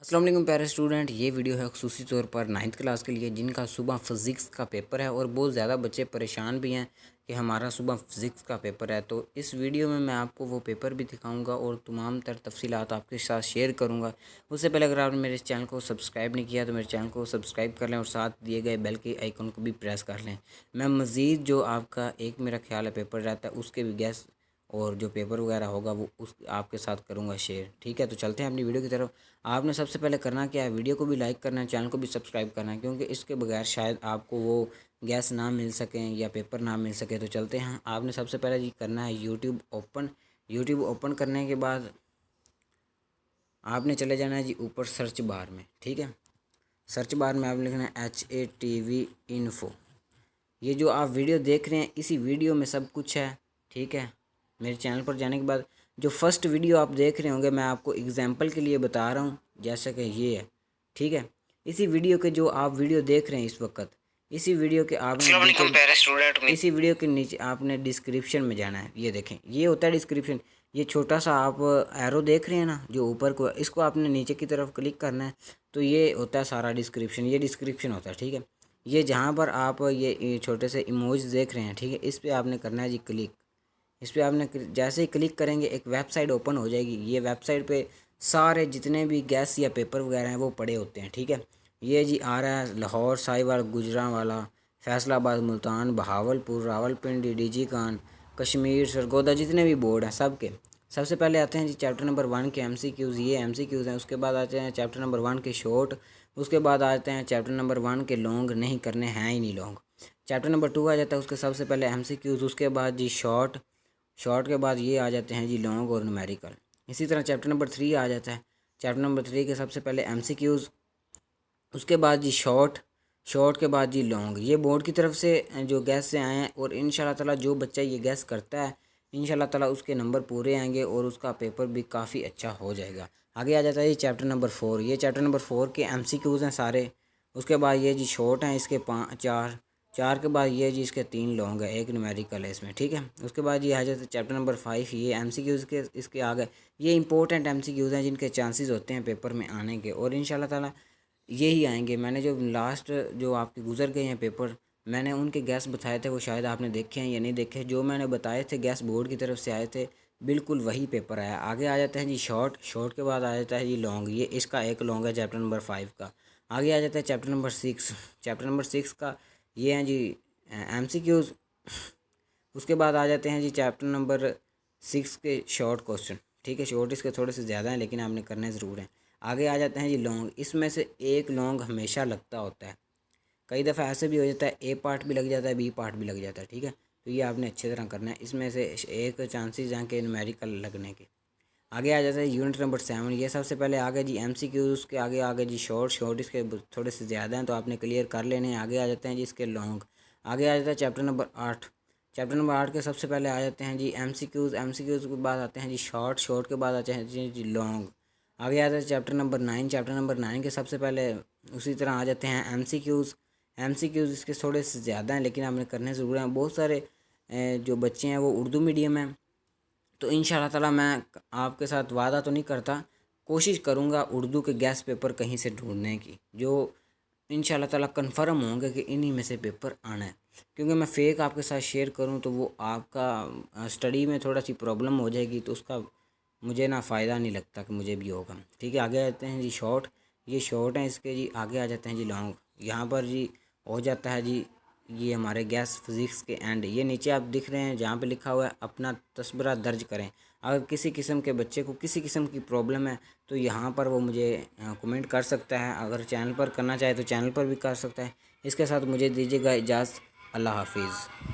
अस्सलाम वालेकुम प्यारे स्टूडेंट, ये वीडियो है ख़ुसूसी तौर पर 9th क्लास के लिए जिनका सुबह फ़िज़िक्स का पेपर है और बहुत ज़्यादा बच्चे परेशान भी हैं कि हमारा सुबह फ़िज़िक्स का पेपर है। तो इस वीडियो में मैं आपको वो पेपर भी दिखाऊंगा और तमाम तर तफसीलात आपके साथ शेयर करूंगा। उससे पहले अगर आपने मेरे इस चैनल को सब्सक्राइब नहीं किया तो मेरे चैनल को सब्सक्राइब कर लें और साथ दिए गए बेल के आइकन को भी प्रेस कर लें। मैं मज़ीद जो आपका एक मेरा ख्याल है पेपर रहता है उसके भी गैस और जो पेपर वगैरह होगा वो उस आपके साथ करूँगा शेयर। ठीक है, तो चलते हैं अपनी वीडियो की तरफ। आपने सबसे पहले करना क्या है, वीडियो को भी लाइक करना है, चैनल को भी सब्सक्राइब करना है, क्योंकि इसके बगैर शायद आपको वो गैस ना मिल सकें या पेपर ना मिल सके। तो चलते हैं। आपने सबसे पहले जी करना है यूट्यूब ओपन। यूट्यूब ओपन करने के बाद आपने चले जाना है जी ऊपर सर्च बार में। ठीक है, सर्च बार में आपने लिखना है HATV इन्फो। ये जो आप वीडियो देख रहे हैं इसी वीडियो में सब कुछ है। ठीक है, मेरे चैनल पर जाने के बाद जो फर्स्ट वीडियो आप देख रहे होंगे मैं आपको एग्जांपल के लिए बता रहा हूँ, जैसा कि ये है। ठीक है, इसी वीडियो के जो आप वीडियो देख रहे हैं इस वक्त, इसी वीडियो के आपने इसी वीडियो के नीचे आपने डिस्क्रिप्शन में जाना है। ये देखें, ये होता है डिस्क्रिप्शन। ये छोटा सा आप एरो देख रहे हैं ना जो ऊपर को, इसको आपने नीचे की तरफ क्लिक करना है तो ये होता है सारा डिस्क्रिप्शन। ये डिस्क्रिप्शन होता है। ठीक है, ये जहाँ पर आप ये छोटे से इमोज देख रहे हैं, ठीक है, इस पर आपने करना है जी क्लिक। इस पर आपने जैसे ही क्लिक करेंगे एक वेबसाइट ओपन हो जाएगी। ये वेबसाइट पे सारे जितने भी गैस या पेपर वगैरह हैं वो पड़े होते हैं। ठीक है, ये जी आ रहा है लाहौर, साहिवाल, गुजरांवाला, फैसलाबाद, मुल्तान, बहावलपुर, रावलपिंडी, डीजी खान, कश्मीर, सरगोदा, जितने भी बोर्ड हैं सब के। सबसे पहले आते हैं जी चैप्टर नंबर 1 के MCQs। ये MCQs हैं। उसके बाद आते हैं चैप्टर नंबर 1 के शॉर्ट। उसके बाद आते हैं चैप्टर नंबर 1 के लॉन्ग, नहीं करने हैं ही नहीं लॉन्ग। चैप्टर नंबर 2 आ जाता है, उसके सबसे पहले MCQs। उसके बाद जी शॉर्ट, शॉर्ट के बाद ये आ जाते हैं जी लॉन्ग और न्यूमेरिकल। इसी तरह चैप्टर नंबर 3 आ जाता है। चैप्टर नंबर 3 के सबसे पहले MCQs, उसके बाद जी शॉर्ट, शॉर्ट के बाद जी लॉन्ग। ये बोर्ड की तरफ से जो गैस से आए हैं और इंशाल्लाह ताला जो बच्चा ये गैस करता है इंशाल्लाह ताला उसके नंबर पूरे आएंगे और उसका पेपर भी काफ़ी अच्छा हो जाएगा। आगे आ जाता है ये चैप्टर नंबर 4। ये चैप्टर नंबर 4 के MCQs हैं सारे। उसके बाद ये जी शॉर्ट हैं, इसके 4 4 के बाद ये जी इसके 3 लॉन्ग है, एक न्यूमेरिकल है इसमें। ठीक है, उसके बाद ये आ जाता है चैप्टर नंबर 5। ये MCQs के इसके आ गए। ये इंपॉर्टेंट MCQs हैं जिनके चांसेस होते हैं पेपर में आने के और इंशाल्लाह ताला यही आएंगे। मैंने जो लास्ट जो आपके गुजर गए हैं पेपर, मैंने उनके गैस बताए थे, वो शायद आपने देखे हैं या नहीं देखे। जो मैंने बताए थे गैस बोर्ड की तरफ से आए थे, बिल्कुल वही पेपर आया। आगे आ जाते हैं जी शॉर्ट, शॉर्ट के बाद आ जाता है जी लॉन्ग। ये इसका एक लॉन्ग है चैप्टर नंबर 5 का। आगे आ जाता है चैप्टर नंबर 6। चैप्टर नंबर 6 का ये हैं जी MCQs। उसके बाद आ जाते हैं जी चैप्टर नंबर 6 के शॉर्ट क्वेश्चन। ठीक है, शॉर्ट इसके थोड़े से ज़्यादा हैं लेकिन आपने करने ज़रूर हैं। आगे आ जाते हैं जी लॉन्ग। इसमें से एक लॉन्ग हमेशा लगता होता है। कई दफ़ा ऐसे भी हो जाता है A पार्ट भी लग जाता है, B पार्ट भी लग जाता है। ठीक है, तो ये आपने अच्छी तरह करना है। इसमें से एक चांसेस हैं कि न्यूमेरिकल लगने के। आगे आ जाता है यूनिट नंबर 7। ये सबसे पहले आगे जी MCQs, उसके आगे जी शॉर्ट, शॉर्ट इसके थोड़े से ज़्यादा हैं तो आपने क्लियर कर लेने हैं। आगे आ जाते हैं जी इसके लॉन्ग। आगे आ जाता है चैप्टर नंबर 8। चैप्टर नंबर 8 के सबसे पहले आ जाते हैं जी MCQs। MCQs के बाद आते हैं जी शॉर्ट, शॉर्ट के बाद आते हैं जी लॉन्ग। आगे आता है चैप्टर नंबर 9। चैप्टर नंबर 9 के सबसे पहले उसी तरह आ जाते हैं MCQs। MCQs इसके थोड़े से ज़्यादा हैं लेकिन आपने करने ज़रूर हैं। बहुत सारे जो बच्चे हैं वो उर्दू मीडियम हैं, तो इंशाल्लाह ताला मैं आपके साथ वादा तो नहीं करता, कोशिश करूँगा उर्दू के गैस पेपर कहीं से ढूंढने की, जो इंशाल्लाह ताला कन्फर्म होंगे कि इन्हीं में से पेपर आना है। क्योंकि मैं फ़ेक आपके साथ शेयर करूँ तो वो आपका स्टडी में थोड़ा सी प्रॉब्लम हो जाएगी, तो उसका मुझे ना फ़ायदा नहीं लगता कि मुझे भी होगा। ठीक है, आगे आते हैं जी शॉर्ट। ये शॉर्ट हैं इसके जी। आगे आ जाते हैं जी लॉन्ग। यहाँ पर जी हो जाता है जी ये हमारे गैस फिज़िक्स के एंड। ये नीचे आप दिख रहे हैं जहाँ पे लिखा हुआ है अपना तस्बरा दर्ज करें। अगर किसी किस्म के बच्चे को किसी किस्म की प्रॉब्लम है तो यहाँ पर वो मुझे कमेंट कर सकता है। अगर चैनल पर करना चाहे तो चैनल पर भी कर सकता है। इसके साथ मुझे दीजिएगा इजाज़त। अल्लाह हाफिज़।